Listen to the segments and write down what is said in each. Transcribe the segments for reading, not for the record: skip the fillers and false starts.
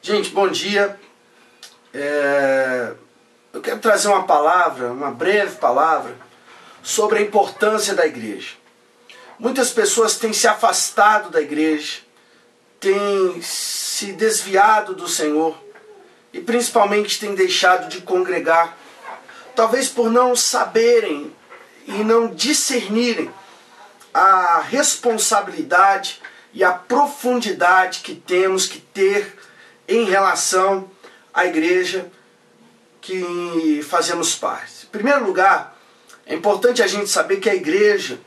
Gente, bom dia. Eu quero trazer uma palavra, uma breve palavra, sobre a importância da igreja. Muitas pessoas têm se afastado da igreja, têm se desviado do Senhor e principalmente têm deixado de congregar, talvez por não saberem e não discernirem a responsabilidade e a profundidade que temos que ter em relação à igreja que fazemos parte. Em primeiro lugar, é importante a gente saber que a igreja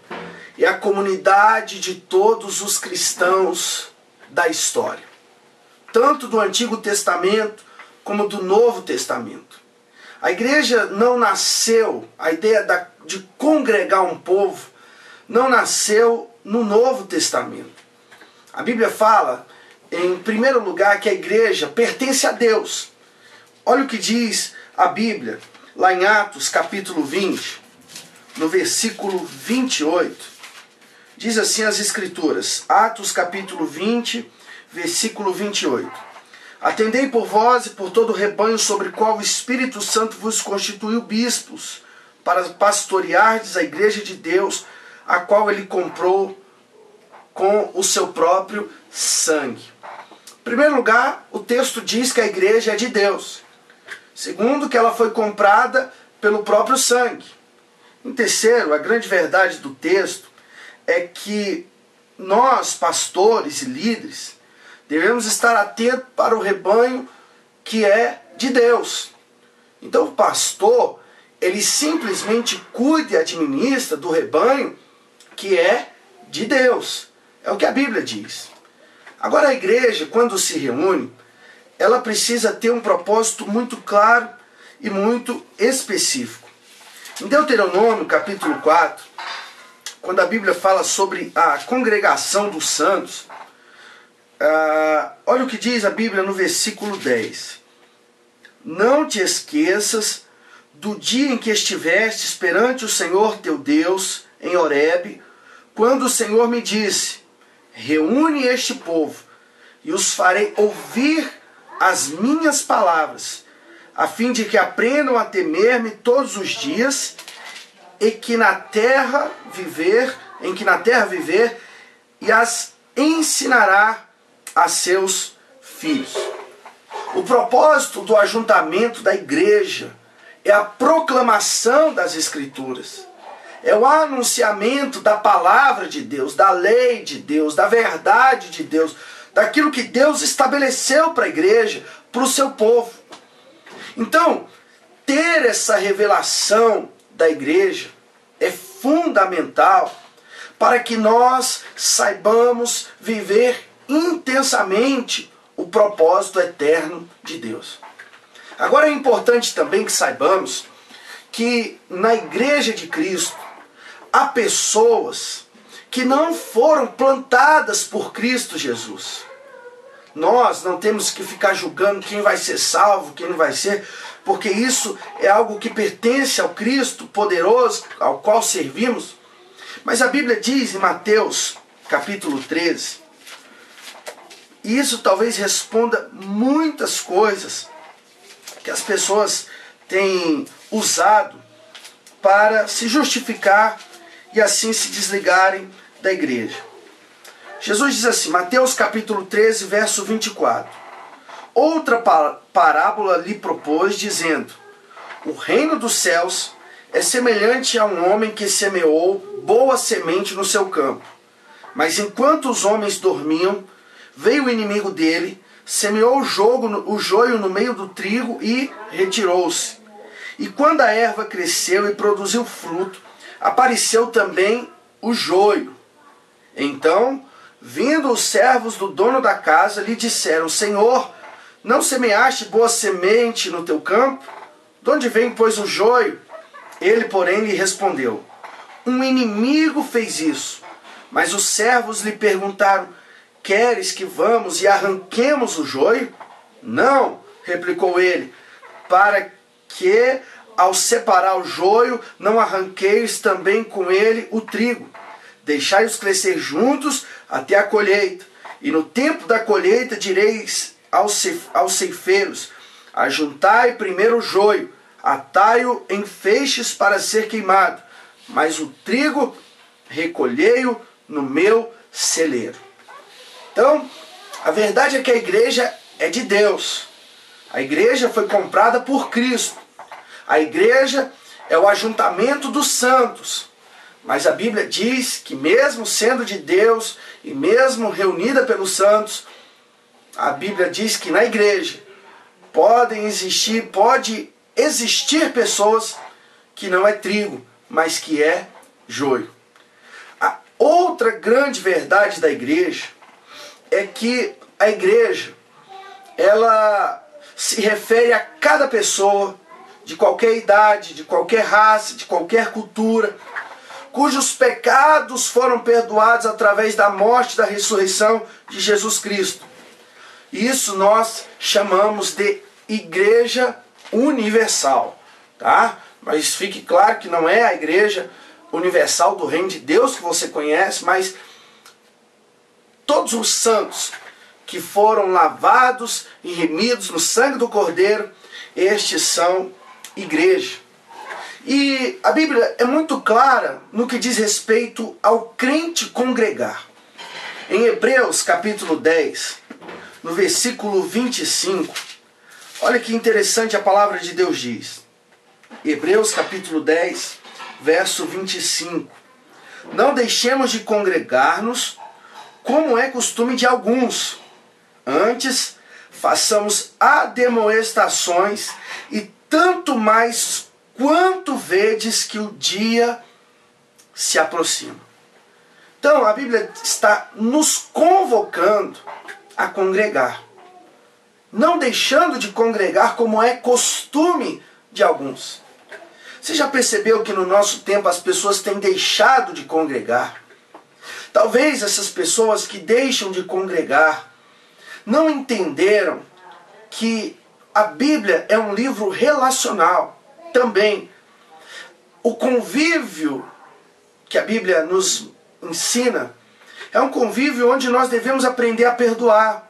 é a comunidade de todos os cristãos da história, tanto do Antigo Testamento como do Novo Testamento. A igreja não nasceu, a ideia de congregar um povo, não nasceu no Novo Testamento. A Bíblia fala, em primeiro lugar, que a igreja pertence a Deus. Olha o que diz a Bíblia, lá em Atos capítulo 20, no versículo 28. Diz assim as Escrituras, Atos capítulo 20, versículo 28. Atendei por vós e por todo o rebanho sobre o qual o Espírito Santo vos constituiu bispos, para pastoreardes a igreja de Deus, a qual ele comprou com o seu próprio sangue. Em primeiro lugar, o texto diz que a igreja é de Deus. Segundo, que ela foi comprada pelo próprio sangue. Em terceiro, a grande verdade do texto é que nós, pastores e líderes, devemos estar atentos para o rebanho que é de Deus. Então o pastor, ele simplesmente cuida e administra do rebanho que é de Deus. É o que a Bíblia diz. Agora a igreja, quando se reúne, ela precisa ter um propósito muito claro e muito específico. Em Deuteronômio, capítulo 4, quando a Bíblia fala sobre a congregação dos santos, olha o que diz a Bíblia no versículo 10. Não te esqueças do dia em que estiveste perante o Senhor teu Deus em Horebe, quando o Senhor me disse: reúne este povo e os farei ouvir as minhas palavras, a fim de que aprendam a temer-me todos os dias em que na terra viver, e as ensinará a seus filhos. O propósito do ajuntamento da igreja é a proclamação das Escrituras. É o anunciamento da palavra de Deus, da lei de Deus, da verdade de Deus, daquilo que Deus estabeleceu para a igreja, para o seu povo. Então, ter essa revelação da igreja é fundamental para que nós saibamos viver intensamente o propósito eterno de Deus. Agora é importante também que saibamos que na igreja de Cristo há pessoas que não foram plantadas por Cristo Jesus. Nós não temos que ficar julgando quem vai ser salvo, quem não vai ser, porque isso é algo que pertence ao Cristo poderoso, ao qual servimos. Mas a Bíblia diz em Mateus capítulo 13, e isso talvez responda muitas coisas que as pessoas têm usado para se justificar e assim se desligarem da igreja. Jesus diz assim, Mateus capítulo 13, verso 24. Outra parábola lhe propôs, dizendo: o reino dos céus é semelhante a um homem que semeou boa semente no seu campo. Mas enquanto os homens dormiam, veio o inimigo dele, semeou o joio no meio do trigo e retirou-se. E quando a erva cresceu e produziu fruto, apareceu também o joio. Então, vindo os servos do dono da casa, lhe disseram: Senhor, não semeaste boa semente no teu campo? De onde vem, pois, o joio? Ele, porém, lhe respondeu: um inimigo fez isso. Mas os servos lhe perguntaram: queres que vamos e arranquemos o joio? Não, replicou ele, para que, ao separar o joio, não arranqueis também com ele o trigo. Deixai-os crescer juntos até a colheita. E no tempo da colheita direis aos ceifeiros: ajuntai primeiro o joio, atai-o em feixes para ser queimado, mas o trigo recolhei-o no meu celeiro. Então, a verdade é que a igreja é de Deus. A igreja foi comprada por Cristo. A igreja é o ajuntamento dos santos. Mas a Bíblia diz que mesmo sendo de Deus e mesmo reunida pelos santos, a Bíblia diz que na igreja pode existir pessoas que não é trigo, mas que é joio. A outra grande verdade da igreja é que a igreja, ela se refere a cada pessoa, de qualquer idade, de qualquer raça, de qualquer cultura, cujos pecados foram perdoados através da morte e da ressurreição de Jesus Cristo. Isso nós chamamos de igreja universal, tá? Mas fique claro que não é a igreja universal do reino de Deus que você conhece, mas todos os santos que foram lavados e remidos no sangue do Cordeiro, estes são igreja. E a Bíblia é muito clara no que diz respeito ao crente congregar. Em Hebreus capítulo 10, no versículo 25, olha que interessante a palavra de Deus diz. Hebreus capítulo 10, verso 25. Não deixemos de congregar-nos, como é costume de alguns. Antes, façamos admoestações, e tanto mais quanto vedes que o dia se aproxima. Então, a Bíblia está nos convocando a congregar. Não deixando de congregar como é costume de alguns. Você já percebeu que no nosso tempo as pessoas têm deixado de congregar? Talvez essas pessoas que deixam de congregar não entenderam que a Bíblia é um livro relacional também. O convívio que a Bíblia nos ensina é um convívio onde nós devemos aprender a perdoar,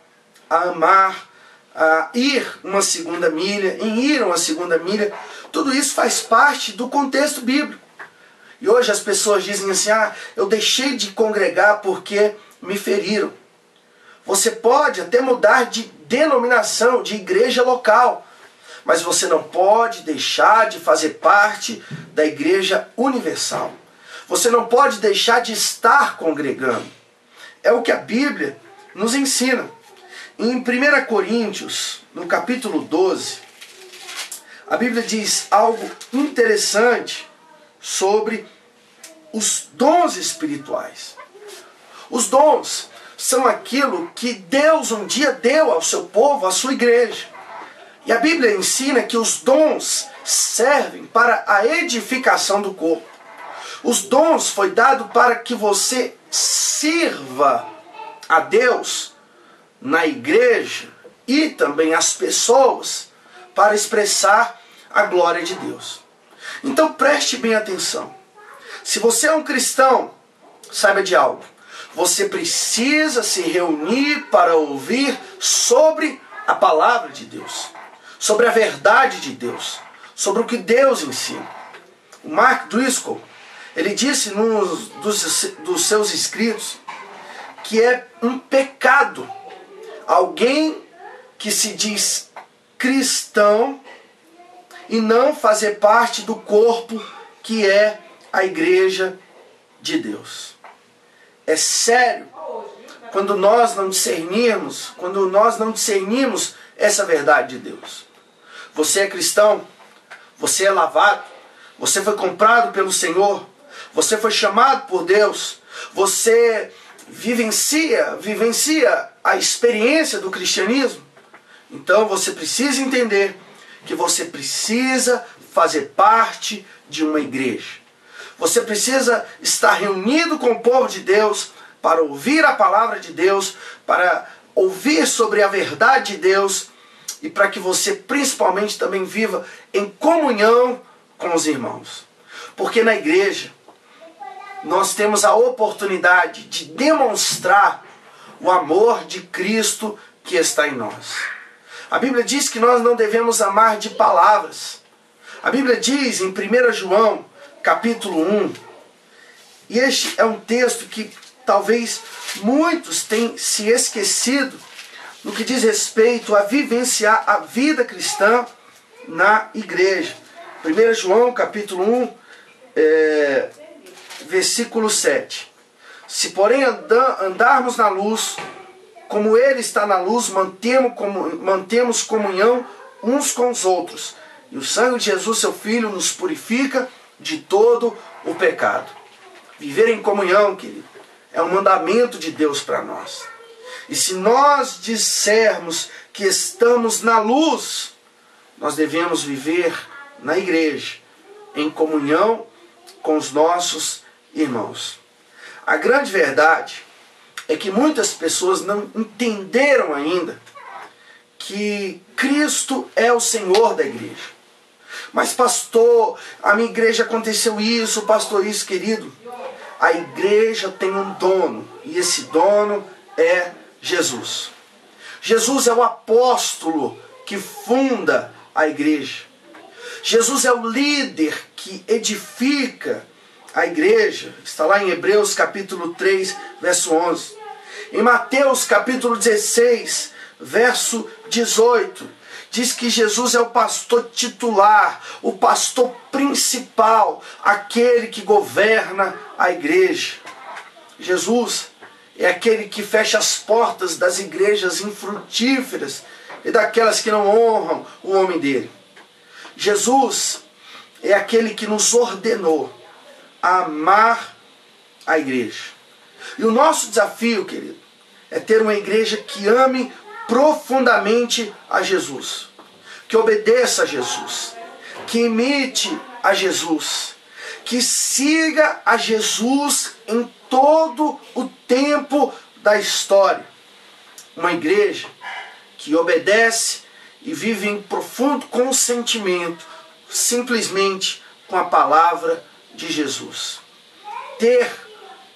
a amar, a ir uma segunda milha, Tudo isso faz parte do contexto bíblico. E hoje as pessoas dizem assim: eu deixei de congregar porque me feriram. Você pode até mudar de denominação, de igreja local, mas você não pode deixar de fazer parte da igreja universal. Você não pode deixar de estar congregando. É o que a Bíblia nos ensina. Em 1 Coríntios, no capítulo 12, a Bíblia diz algo interessante sobre os dons espirituais. Os dons são aquilo que Deus um dia deu ao seu povo, à sua igreja. E a Bíblia ensina que os dons servem para a edificação do corpo. Os dons foi dado para que você sirva a Deus na igreja e também as pessoas para expressar a glória de Deus. Então preste bem atenção. Se você é um cristão, saiba de algo. Você precisa se reunir para ouvir sobre a palavra de Deus, sobre a verdade de Deus, sobre o que Deus ensina. O Mark Driscoll, ele disse num dos seus escritos que é um pecado alguém que se diz cristão e não fazer parte do corpo que é a igreja de Deus. É sério quando nós não discernimos essa verdade de Deus. Você é cristão, você é lavado, você foi comprado pelo Senhor, você foi chamado por Deus, você vivencia a experiência do cristianismo. Então você precisa entender que você precisa fazer parte de uma igreja. Você precisa estar reunido com o povo de Deus para ouvir a palavra de Deus, para ouvir sobre a verdade de Deus e para que você principalmente também viva em comunhão com os irmãos. Porque na igreja nós temos a oportunidade de demonstrar o amor de Cristo que está em nós. A Bíblia diz que nós não devemos amar de palavras. A Bíblia diz em 1 João, capítulo 1, e este é um texto que talvez muitos tenham se esquecido no que diz respeito a vivenciar a vida cristã na igreja. 1 João, capítulo 1, versículo 7. Se porém andarmos na luz, como Ele está na luz, mantemos comunhão uns com os outros. E o sangue de Jesus, seu Filho, nos purifica de todo o pecado. Viver em comunhão, querido, é um mandamento de Deus para nós. E se nós dissermos que estamos na luz, nós devemos viver na igreja, em comunhão com os nossos irmãos. A grande verdade é que muitas pessoas não entenderam ainda que Cristo é o Senhor da igreja. Mas pastor, a minha igreja aconteceu isso, pastor, isso, querido. A igreja tem um dono, e esse dono é Jesus. Jesus é o apóstolo que funda a igreja. Jesus é o líder que edifica a igreja. Está lá em Hebreus capítulo 3, verso 11. Em Mateus capítulo 16, verso 18, diz que Jesus é o pastor titular, o pastor principal, aquele que governa a igreja. Jesus é aquele que fecha as portas das igrejas infrutíferas e daquelas que não honram o homem dele. Jesus é aquele que nos ordenou a amar a igreja. E o nosso desafio, querido, é ter uma igreja que ame profundamente a Jesus, que obedeça a Jesus, que imite a Jesus, que siga a Jesus em todo o tempo da história. Uma igreja que obedece e vive em profundo consentimento, simplesmente com a palavra de Jesus.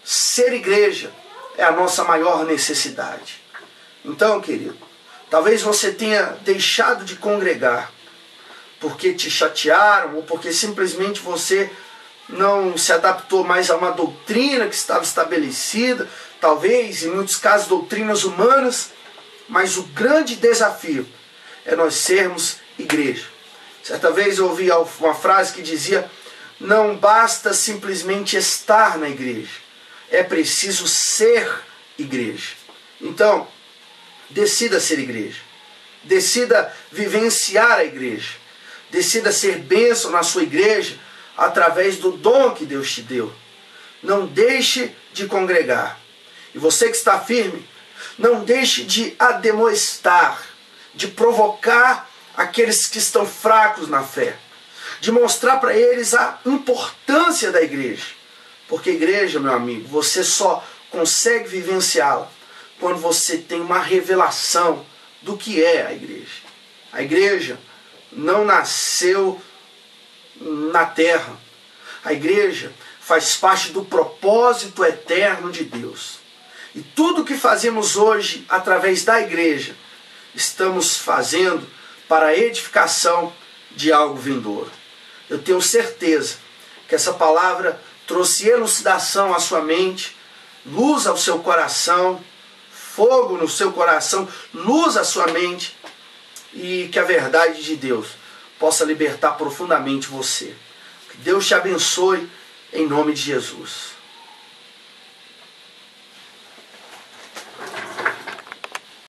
Ser igreja é a nossa maior necessidade. Então, querido, talvez você tenha deixado de congregar porque te chatearam ou porque simplesmente você não se adaptou mais a uma doutrina que estava estabelecida, talvez, em muitos casos, doutrinas humanas, mas o grande desafio é nós sermos igreja. Certa vez eu ouvi uma frase que dizia: não basta simplesmente estar na igreja, é preciso ser igreja. Então, decida ser igreja, decida vivenciar a igreja, decida ser bênção na sua igreja através do dom que Deus te deu. Não deixe de congregar. E você que está firme, não deixe de ademoestar, de provocar aqueles que estão fracos na fé, de mostrar para eles a importância da igreja. Porque igreja, meu amigo, você só consegue vivenciá-la quando você tem uma revelação do que é a igreja. A igreja não nasceu na terra. A igreja faz parte do propósito eterno de Deus. E tudo que fazemos hoje através da igreja, estamos fazendo para a edificação de algo vindouro. Eu tenho certeza que essa palavra trouxe elucidação à sua mente, luz ao seu coração, fogo no seu coração, luz à sua mente, e que a verdade de Deus possa libertar profundamente você. Que Deus te abençoe em nome de Jesus.